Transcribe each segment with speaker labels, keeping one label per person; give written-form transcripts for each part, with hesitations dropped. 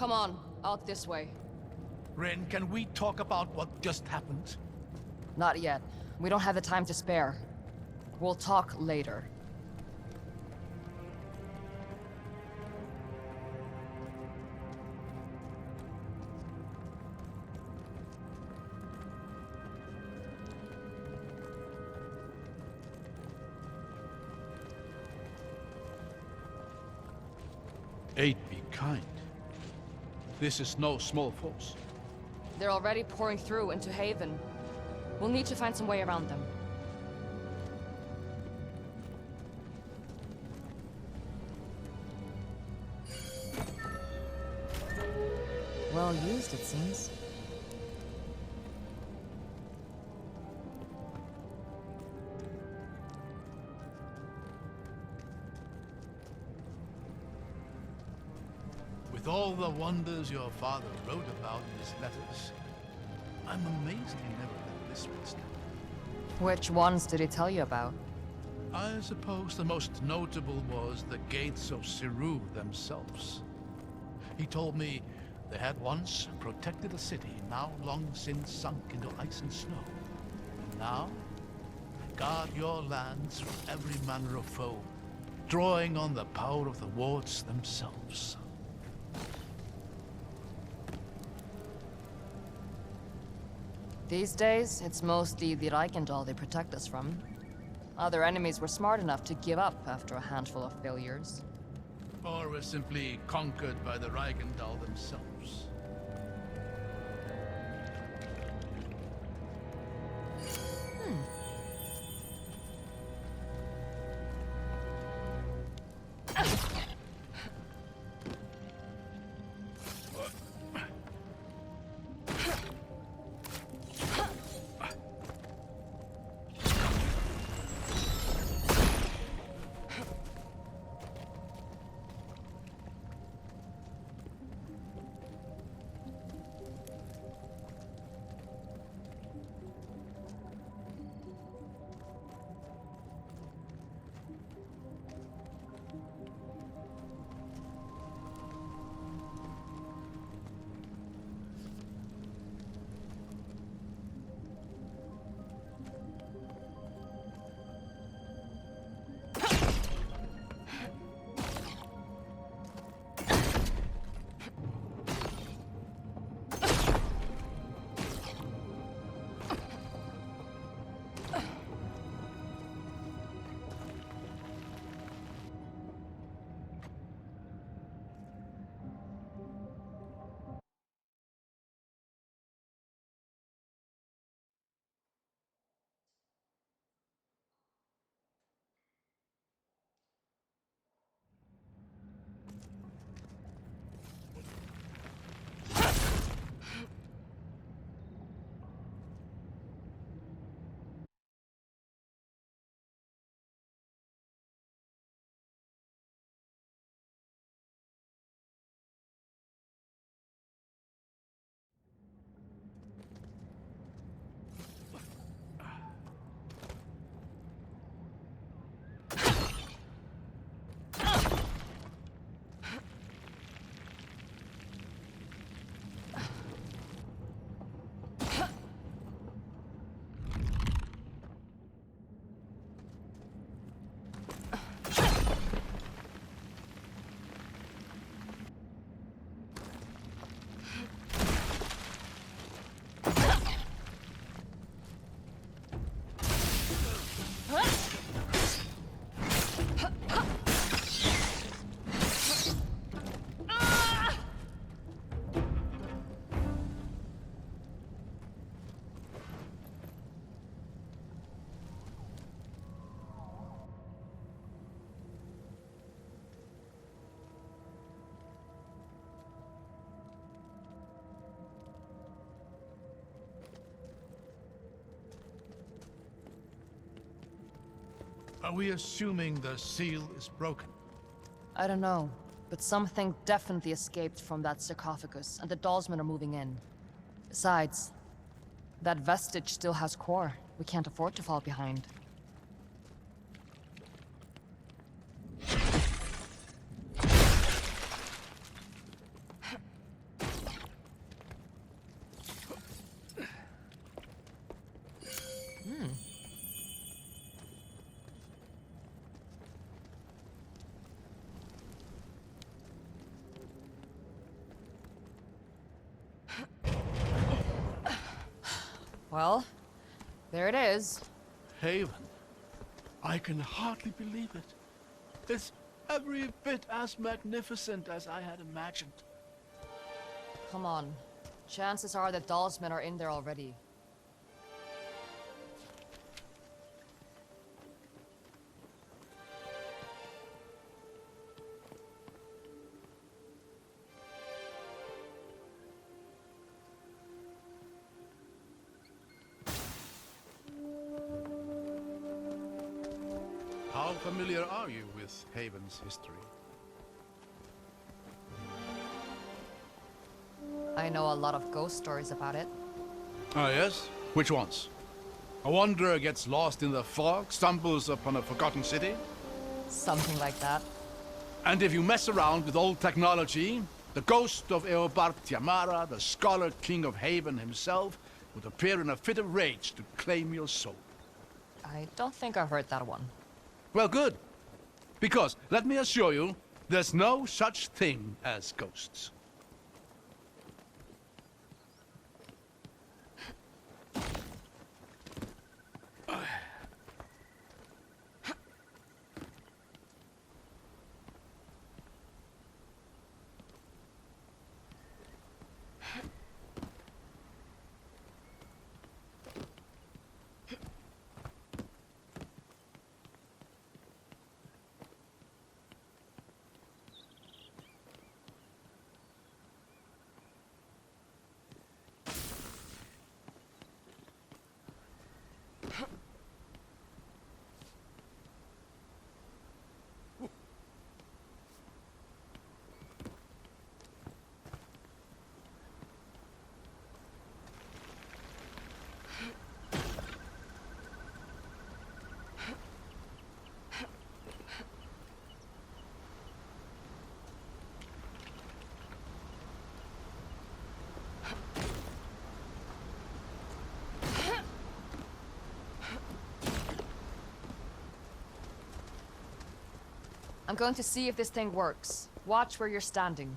Speaker 1: Come on, out this way.
Speaker 2: Ren, can we talk about what just happened?
Speaker 1: Not yet. We don't have the time to spare. We'll talk later.
Speaker 2: Aid be kind. This is no small force.
Speaker 1: They're already pouring through into Haven. We'll need to find some way around them. Well used, it seems.
Speaker 2: With all the wonders your father wrote about in his letters, I'm amazed he never let this one stand.
Speaker 1: Which ones did he tell you about?
Speaker 2: I suppose the most notable was the gates of Siru themselves. He told me they had once protected a city now long since sunk into ice and snow. And now, they guard your lands from every manner of foe, drawing on the power of the wards themselves.
Speaker 1: These days, it's mostly the Reichendahl they protect us from. Other enemies were smart enough to give up after a handful of failures.
Speaker 2: Or were simply conquered by the Reichendahl themselves. Are we assuming the seal is broken?
Speaker 1: I don't know, but something definitely escaped from that sarcophagus, and the Dalsmen are moving in. Besides, that vestige still has core. We can't afford to fall behind. Well, there it is.
Speaker 2: Haven. I can hardly believe it. It's every bit as magnificent as I had imagined.
Speaker 1: Come on. Chances are the Dalsmen are in there already.
Speaker 2: How familiar are you with Haven's history?
Speaker 1: I know a lot of ghost stories about it.
Speaker 2: Ah, yes? Which ones? A wanderer gets lost in the fog, stumbles upon a forgotten city?
Speaker 1: Something like that.
Speaker 2: And if you mess around with old technology, the ghost of Eobard Tiamara, the scholar king of Haven himself, would appear in a fit of rage to claim your soul.
Speaker 1: I don't think I heard that one.
Speaker 2: Well, good. Because, let me assure you, there's no such thing as ghosts.
Speaker 1: I'm going to see if this thing works. Watch where you're standing.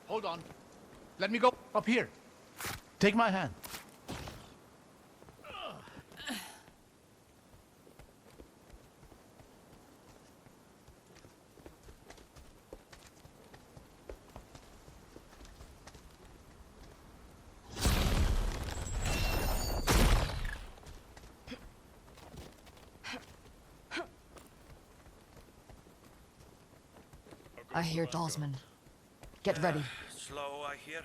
Speaker 2: Hold on. Let me go up here. Take my hand.
Speaker 1: I hear Dalsmen. Get ready.
Speaker 3: Slow, I hear.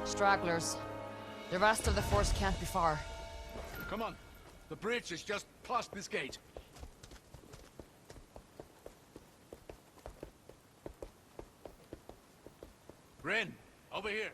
Speaker 1: Stragglers. The rest of the force can't be far.
Speaker 2: Come on. The bridge is just past this gate. Ren, over here.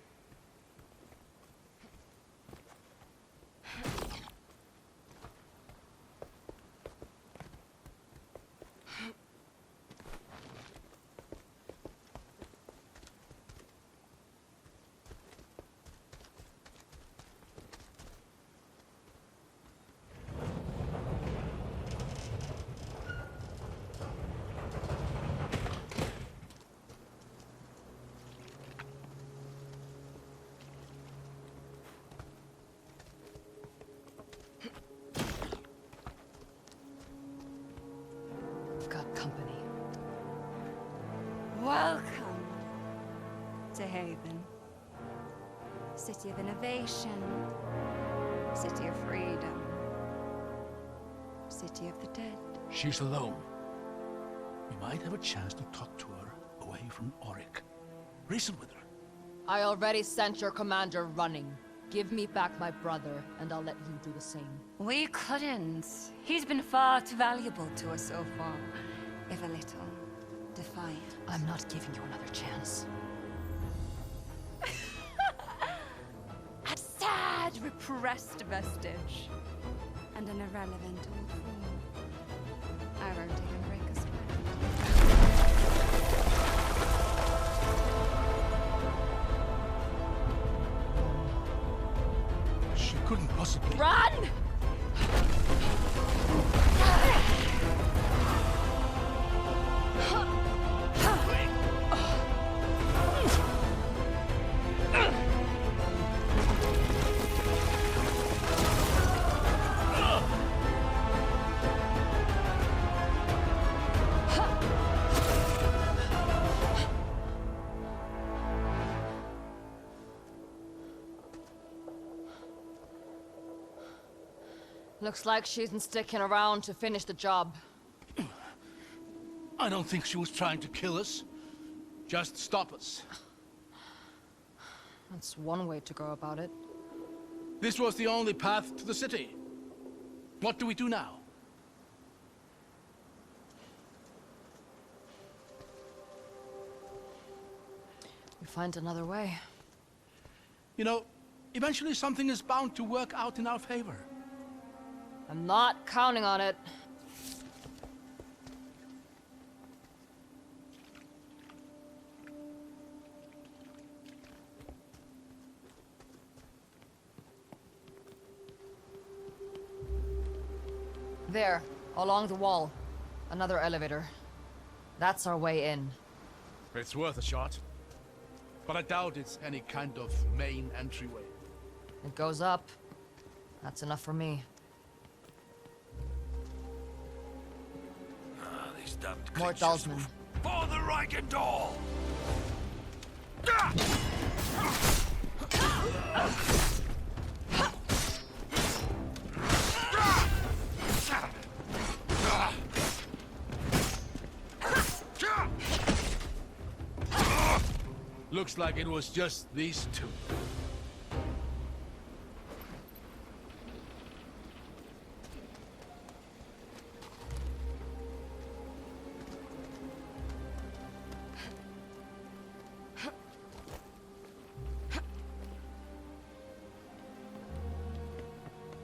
Speaker 3: Welcome to Haven. City of innovation. City of freedom. City of the dead.
Speaker 2: She's alone. We might have a chance to talk to her away from Auric. Reason with her.
Speaker 1: I already sent your commander running. Give me back my brother, and I'll let you do the same.
Speaker 3: We couldn't. He's been far too valuable to us so far. If a little defiant.
Speaker 1: I'm not giving you another chance.
Speaker 3: A sad, repressed vestige. And an irrelevant old fool. I won't even break a sweat.
Speaker 2: She couldn't possibly...
Speaker 1: Run! Looks like she isn't sticking around to finish the job.
Speaker 2: I don't think she was trying to kill us. Just stop us.
Speaker 1: That's one way to go about it.
Speaker 2: This was the only path to the city. What do we do now?
Speaker 1: We find another way.
Speaker 2: You know, eventually something is bound to work out in our favor.
Speaker 1: I'm not counting on it. There, along the wall. Another elevator. That's our way in.
Speaker 2: It's worth a shot. But I doubt it's any kind of main entryway.
Speaker 1: It goes up. That's enough for me.
Speaker 4: These damned
Speaker 1: More
Speaker 4: creatures.
Speaker 1: Dalsmen.
Speaker 4: For the Reichendahl!
Speaker 2: Looks like it was just these two.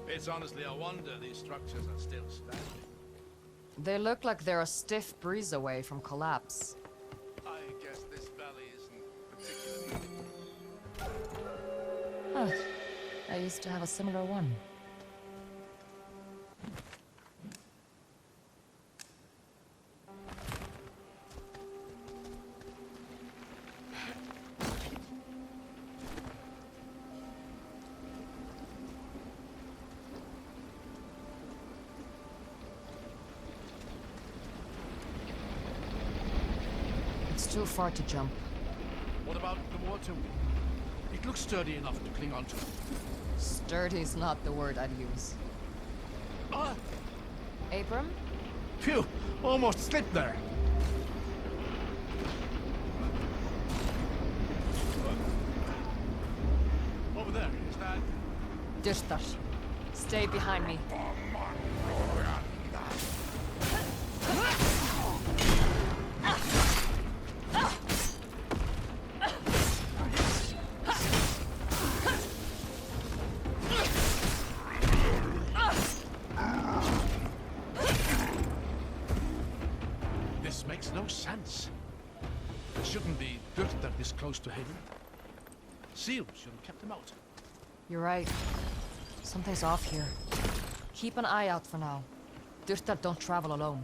Speaker 2: It's honestly a wonder these structures are still standing.
Speaker 1: They look like they're a stiff breeze away from collapse.
Speaker 2: I guess this valley isn't particularly...
Speaker 1: Huh. I used to have a similar one. It's too far to jump.
Speaker 2: What about the water wheel? It looks sturdy enough to cling onto.
Speaker 1: Sturdy's not the word I'd use.
Speaker 2: Ah!
Speaker 1: Abram?
Speaker 2: Phew! Almost slipped there. Over there, is that...
Speaker 1: Dyrtar. Stay behind me.
Speaker 2: This makes no sense. It shouldn't be Dyrtar this close to Haven. Seals should have kept him out.
Speaker 1: You're right. Something's off here. Keep an eye out for now. Dyrtar don't travel alone.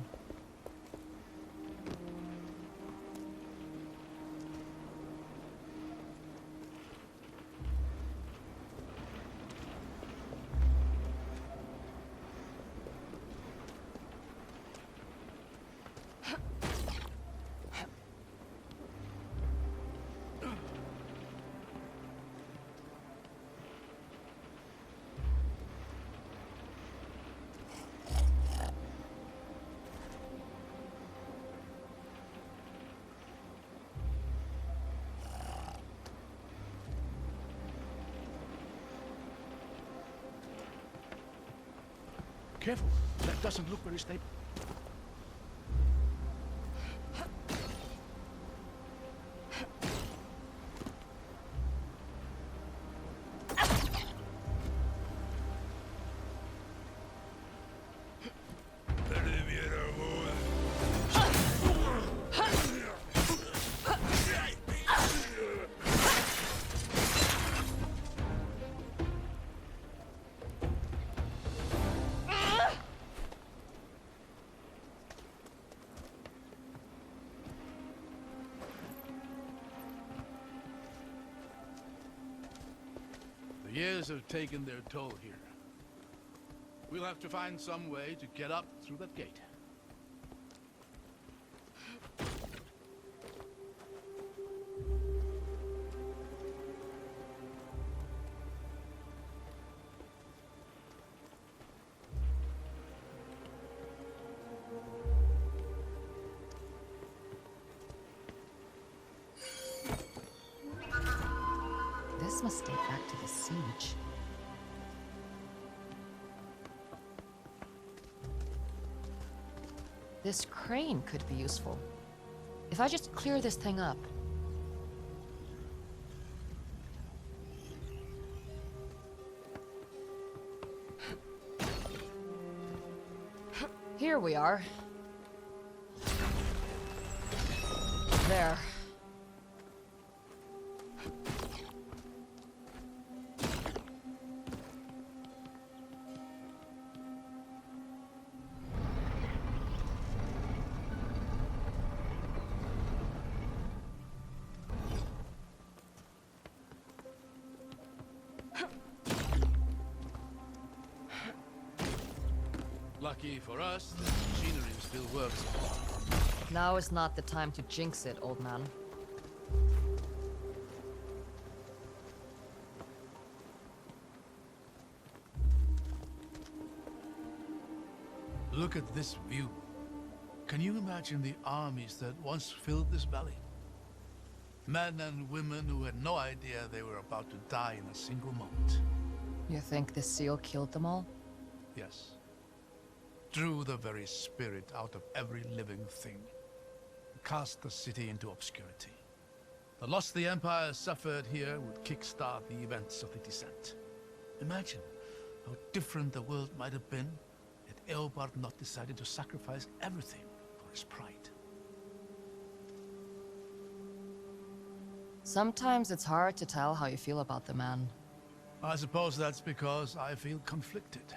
Speaker 2: Careful. That doesn't look very stable. The years have taken their toll here. We'll have to find some way to get up through that gate.
Speaker 1: This must date back to the siege. This crane could be useful. If I just clear this thing up. Here we are. There.
Speaker 2: Lucky for us, the machinery still works.
Speaker 1: Now is not the time to jinx it, old man.
Speaker 2: Look at this view. Can you imagine the armies that once filled this valley? Men and women who had no idea they were about to die in a single moment.
Speaker 1: You think the seal killed them all?
Speaker 2: Yes. Drew the very spirit out of every living thing. Cast the city into obscurity. The loss the Empire suffered here would kickstart the events of the descent. Imagine how different the world might have been had Eobard not decided to sacrifice everything for his pride.
Speaker 1: Sometimes it's hard to tell how you feel about the man.
Speaker 2: I suppose that's because I feel conflicted.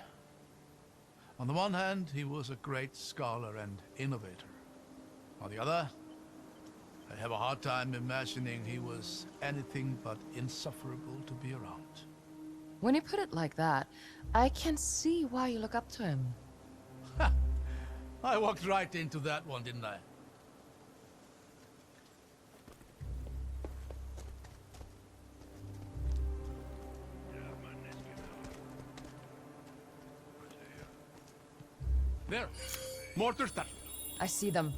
Speaker 2: On the one hand, he was a great scholar and innovator. On the other, I have a hard time imagining he was anything but insufferable to be around.
Speaker 1: When you put it like that, I can see why you look up to him.
Speaker 2: Ha! I walked right into that one, didn't I? There! Mortars there!
Speaker 1: I see them.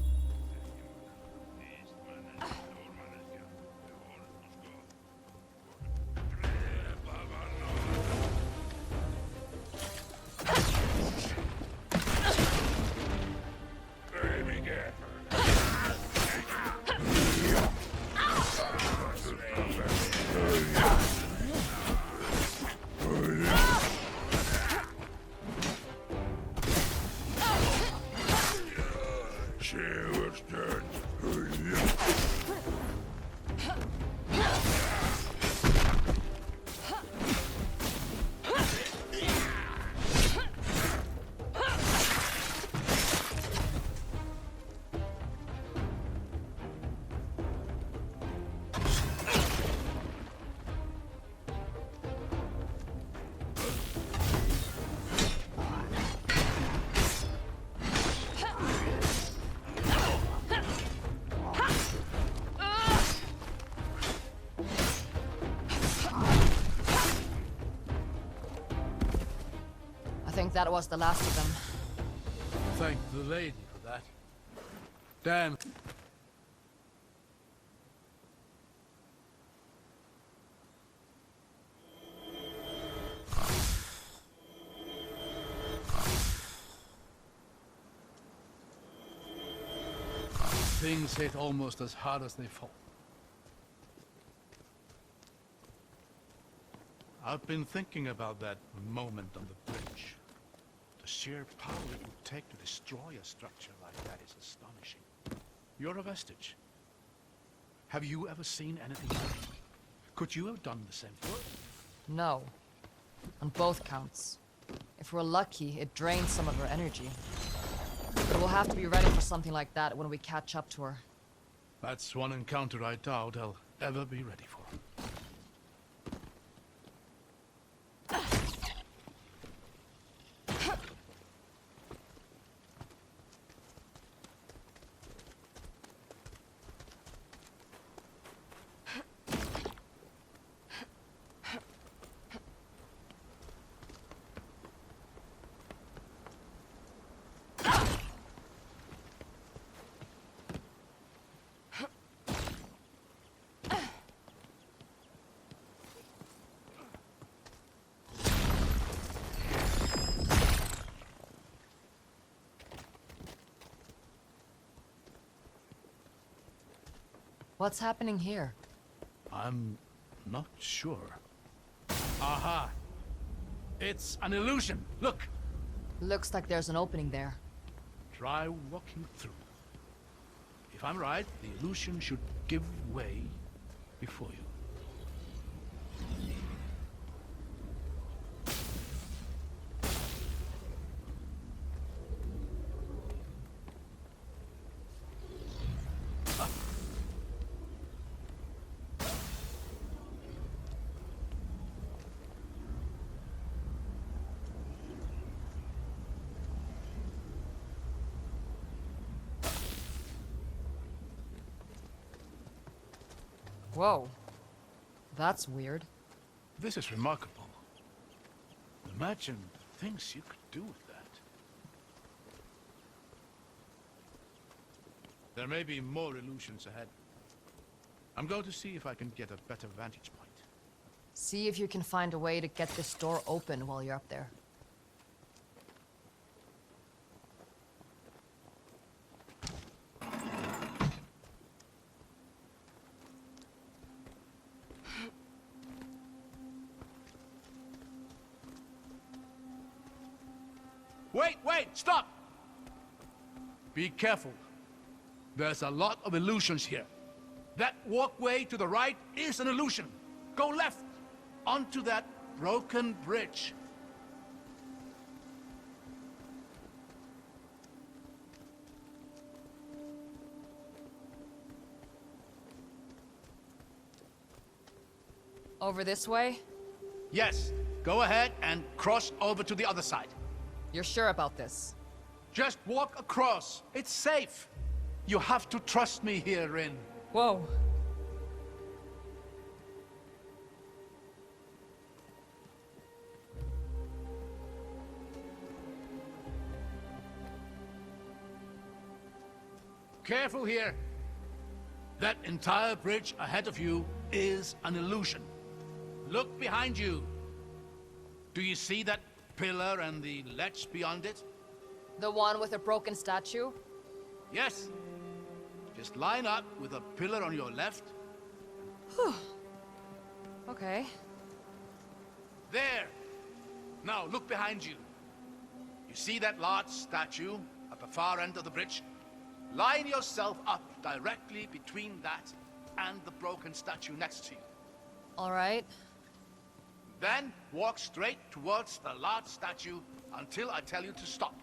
Speaker 1: I think that was the last of them.
Speaker 2: Thank the lady for that. Damn. things hit almost as hard as they fall. I've been thinking about that moment on the bridge. The sheer power it would take to destroy a structure like that is astonishing. You're a vestige. Have you ever seen anything like it? Could you have done the same thing?
Speaker 1: No. On both counts. If we're lucky, it drains some of her energy. But we'll have to be ready for something like that when we catch up to her.
Speaker 2: That's one encounter I doubt I'll ever be ready for.
Speaker 1: What's happening here?
Speaker 2: I'm not sure. Aha! It's an illusion! Look!
Speaker 1: Looks like there's an opening there.
Speaker 2: Try walking through. If I'm right, the illusion should give way before you.
Speaker 1: Whoa. That's weird.
Speaker 2: This is remarkable. Imagine the things you could do with that. There may be more illusions ahead. I'm going to see if I can get a better vantage point.
Speaker 1: See if you can find a way to get this door open while you're up there.
Speaker 2: Wait! Stop! Be careful. There's a lot of illusions here. That walkway to the right is an illusion. Go left, onto that broken bridge.
Speaker 1: Over this way?
Speaker 2: Yes, go ahead and cross over to the other side.
Speaker 1: You're sure about this?
Speaker 2: Just walk across. It's safe. You have to trust me here, Rin.
Speaker 1: Whoa.
Speaker 2: Careful here. That entire bridge ahead of you is an illusion. Look behind you. Do you see that pillar and the ledge beyond it?
Speaker 1: The one with a broken statue?
Speaker 2: Yes. Just line up with a pillar on your left.
Speaker 1: Okay.
Speaker 2: There. Now look behind you. You see that large statue at the far end of the bridge? Line yourself up directly between that and the broken statue next to you.
Speaker 1: All right.
Speaker 2: Then walk straight towards the large statue until I tell you to stop.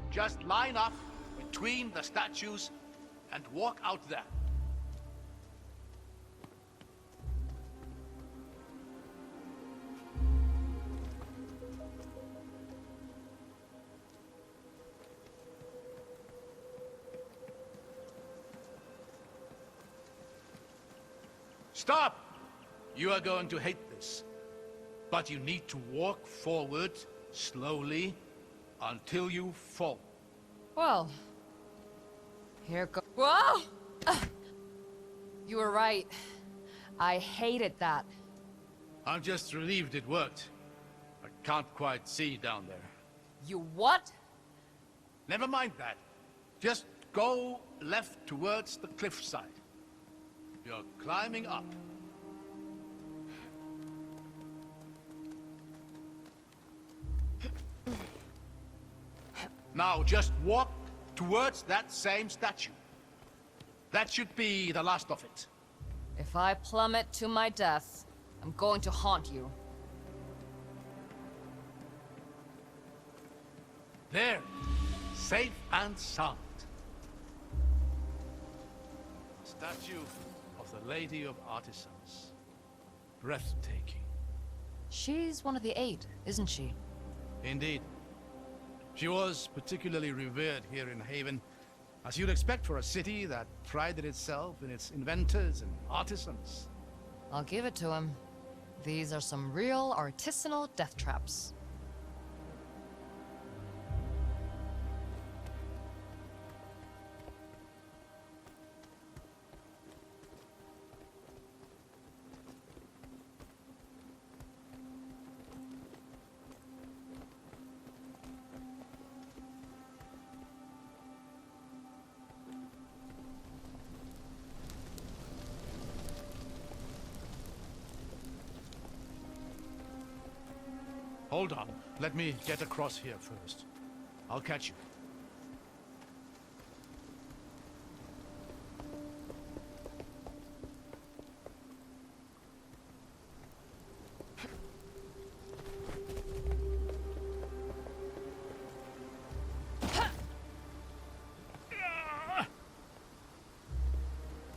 Speaker 2: Just line up between the statues and walk out there. Stop! You are going to hate this. But you need to walk forward slowly until you fall.
Speaker 1: Well, here go. Whoa! You were right. I hated that.
Speaker 2: I'm just relieved it worked. I can't quite see down there.
Speaker 1: You what?
Speaker 2: Never mind that. Just go left towards the cliffside. You're climbing up. Now just walk towards that same statue. That should be the last of it.
Speaker 1: If I plummet to my death, I'm going to haunt you.
Speaker 2: There. Safe and sound. A statue of the Lady of Artisans. Breathtaking.
Speaker 1: She's one of the 8, isn't she?
Speaker 2: Indeed. She was particularly revered here in Haven, as you'd expect for a city that prided itself in its inventors and artisans.
Speaker 1: I'll give it to him. These are some real artisanal death traps.
Speaker 2: Hold on. Let me get across here first. I'll catch you.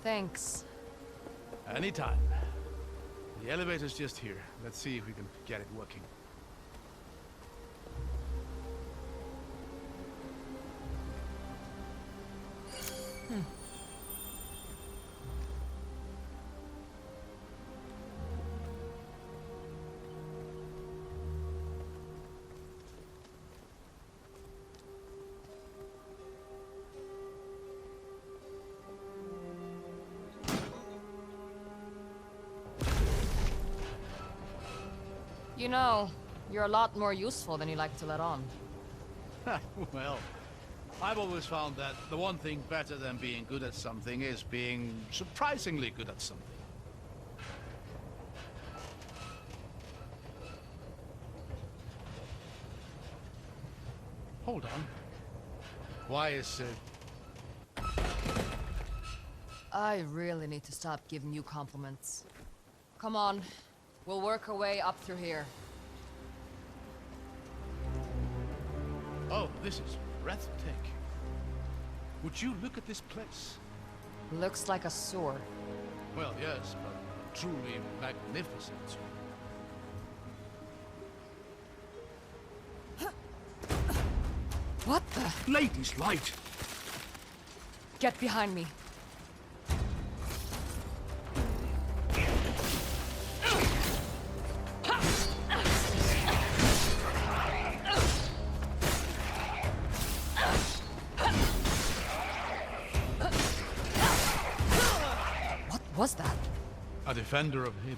Speaker 1: Thanks.
Speaker 2: Anytime. The elevator's just here. Let's see if we can get it working.
Speaker 1: You know, you're a lot more useful than you like to let on.
Speaker 2: Well, I've always found that the one thing better than being good at something is being surprisingly good at something. Hold on. Why is
Speaker 1: I really need to stop giving you compliments. Come on, we'll work our way up through here.
Speaker 2: Oh, this is breathtaking. Would you look at this place?
Speaker 1: Looks like a sewer.
Speaker 2: Well, yes, but truly magnificent.
Speaker 1: What the?
Speaker 2: Lady's light!
Speaker 1: Get behind me. What was that?
Speaker 2: A defender of Haven.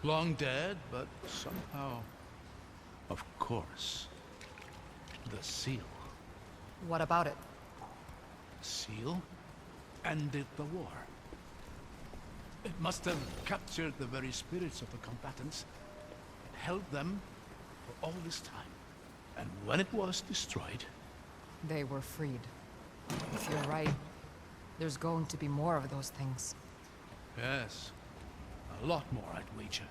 Speaker 2: Long dead, but somehow... Of course. The seal.
Speaker 1: What about it?
Speaker 2: Seal ended the war. It must have captured the very spirits of the combatants, held them for all this time. And when it was destroyed...
Speaker 1: They were freed. If you're right, there's going to be more of those things.
Speaker 2: Yes, a lot more, I'd wager.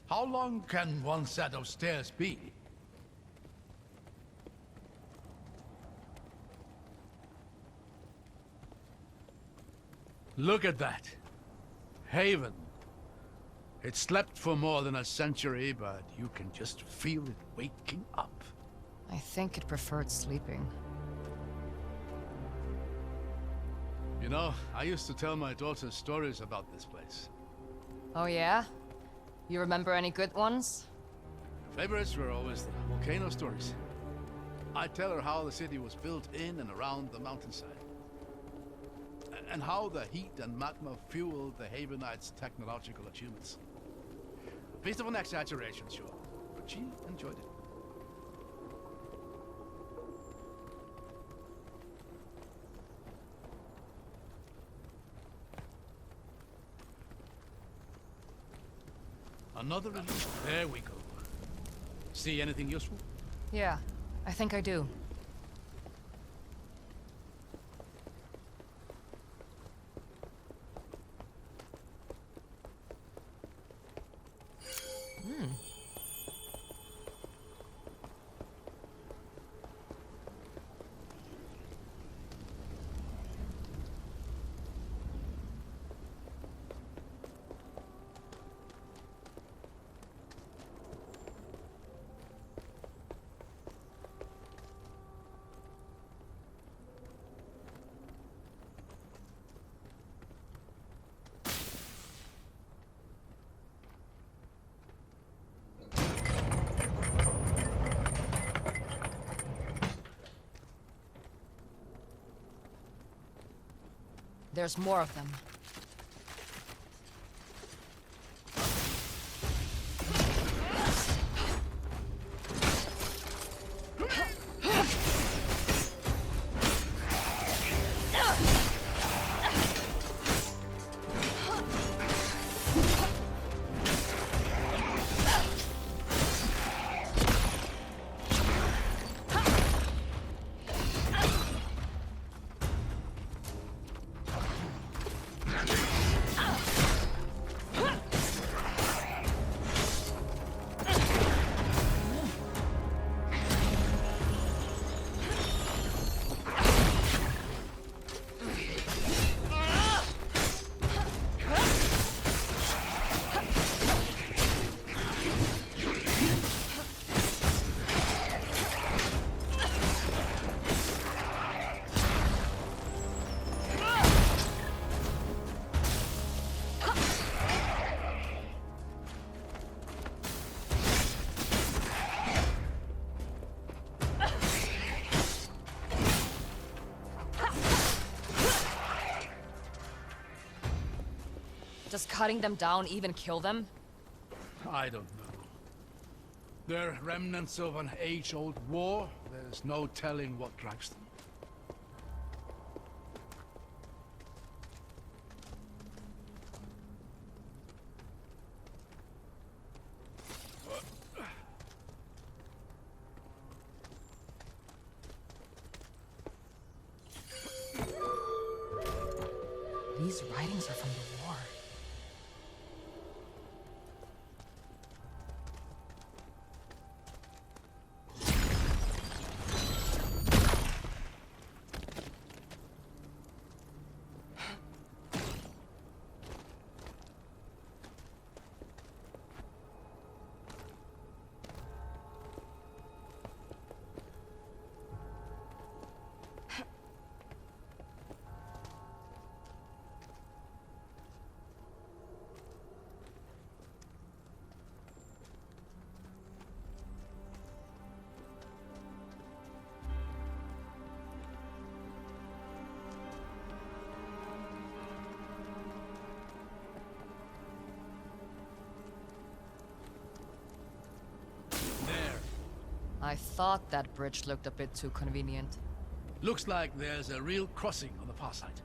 Speaker 2: How long can one set of stairs be? Look at that. Haven. It slept for more than a century, but you can just feel it waking up.
Speaker 1: I think it preferred sleeping.
Speaker 2: You know, I used to tell my daughter stories about this place.
Speaker 1: Oh yeah? You remember any good ones?
Speaker 2: Favorites were always the volcano stories. I'd tell her how the city was built in and around the mountainside. And how the heat and magma fueled the Havenites' technological achievements. A bit of an exaggeration, sure, but she enjoyed it. Another release. There we go. See anything useful?
Speaker 1: Yeah, I think I do. There's more of them. Does cutting them down even kill them?
Speaker 2: I don't know. They're remnants of an age-old war. There's no telling what drives them.
Speaker 1: These writings are from the war. I thought that bridge looked a bit too convenient.
Speaker 2: Looks like there's a real crossing on the far side.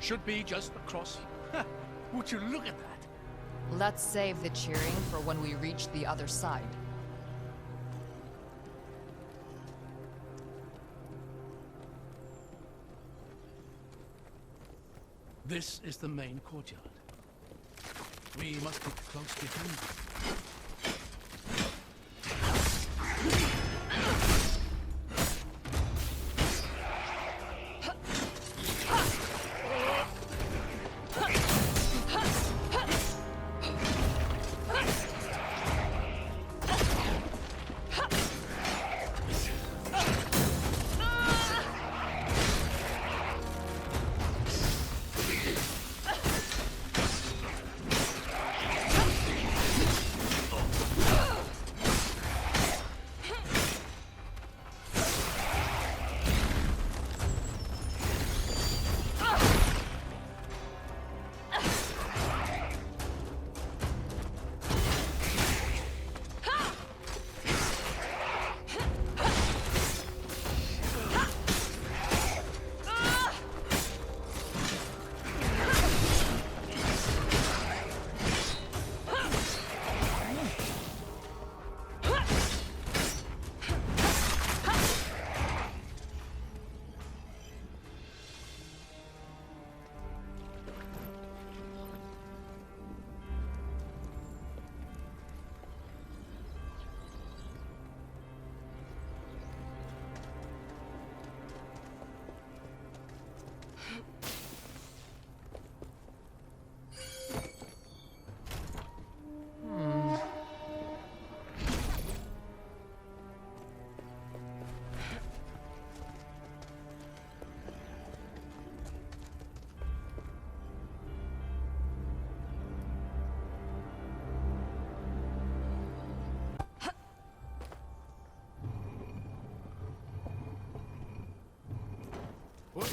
Speaker 2: should be just across here. Would you look at that?
Speaker 1: Let's save the cheering for when we reach the other side.
Speaker 2: This is the main courtyard. We must get close behind it. What?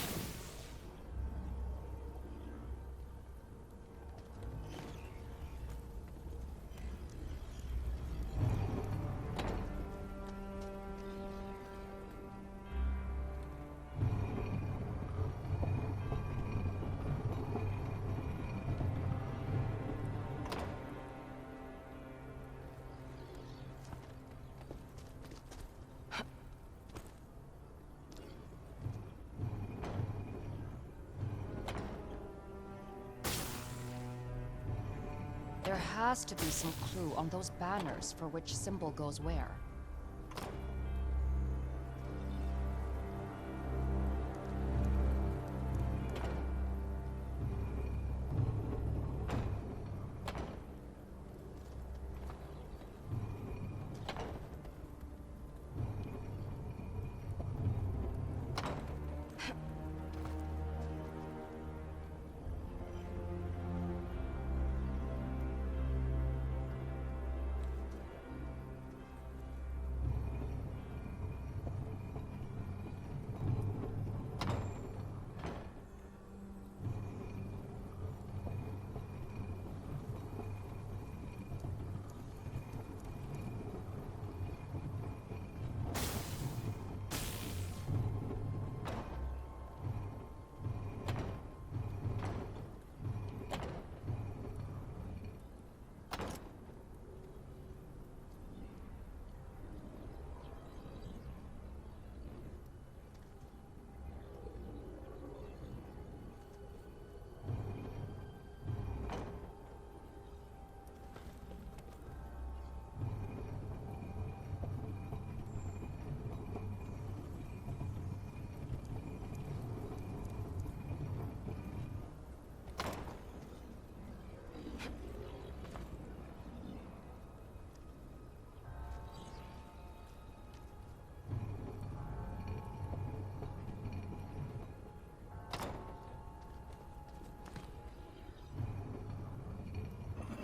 Speaker 1: There has to be some clue on those banners for which symbol goes where.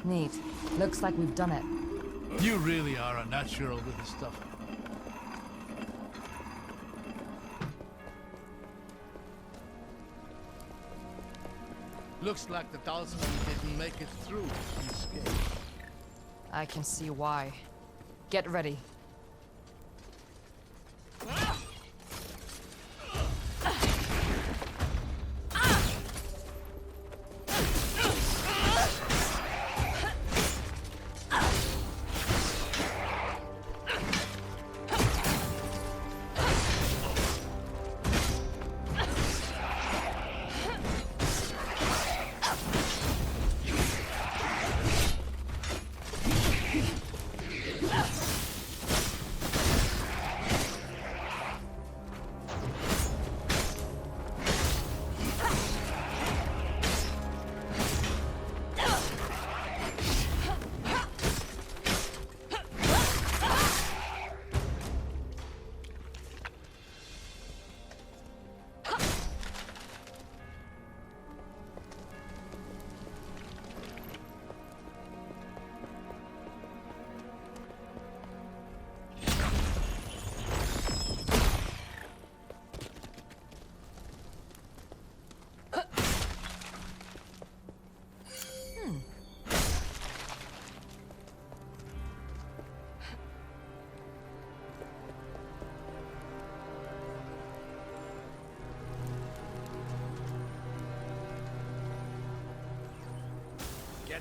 Speaker 1: Neat. Looks like we've done it.
Speaker 2: You really are a natural with this stuff. Looks like the talisman didn't make it through unscathed.
Speaker 1: I can see why. Get ready.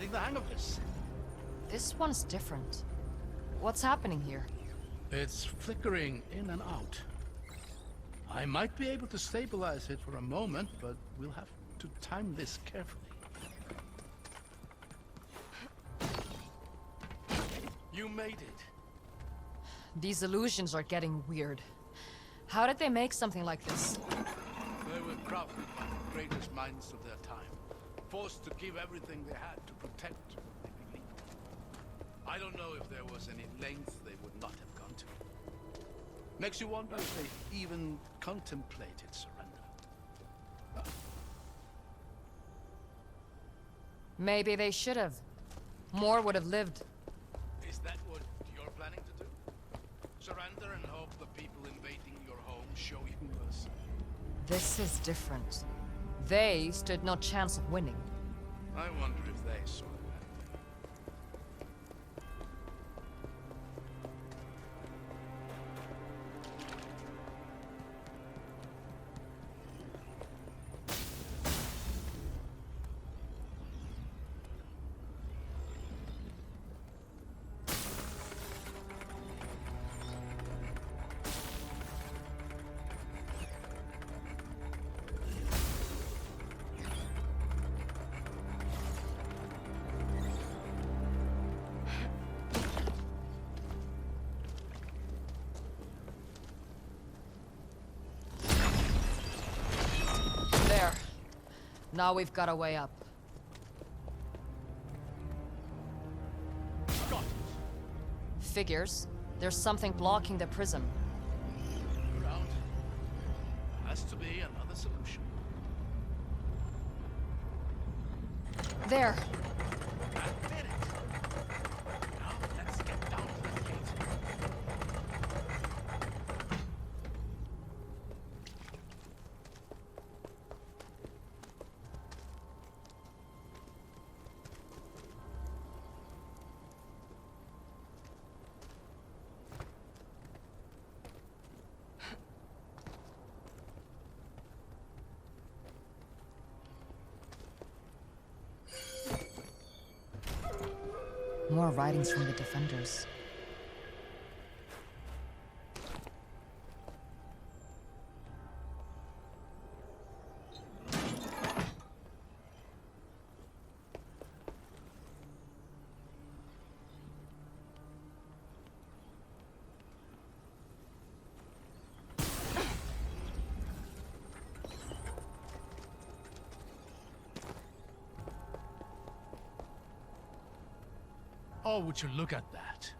Speaker 2: getting the hang of this.
Speaker 1: This one's different. What's happening here?
Speaker 2: It's flickering in and out. I might be able to stabilize it for a moment, but we'll have to time this carefully. You made it.
Speaker 1: These illusions are getting weird. How did they make something like this?
Speaker 2: They were crafted by the greatest minds of their time, forced to give everything they had to protect what they believed. I don't know if there was any length they would not have gone to. Makes you wonder if they even contemplated surrender.
Speaker 1: Maybe they should have. More would have lived.
Speaker 2: Is that what you're planning to do? Surrender and hope the people invading your home show you mercy?
Speaker 1: This is different. They stood no chance of winning.
Speaker 2: I wonder if they saw that.
Speaker 1: There. Now we've got a way up.
Speaker 2: Got it.
Speaker 1: Figures. There's something blocking the prism.
Speaker 2: Look around. There has to be another solution.
Speaker 1: There.
Speaker 2: That did it. Now let's get down to that gate.
Speaker 1: More writings from the defenders.
Speaker 2: Oh, would you look at that?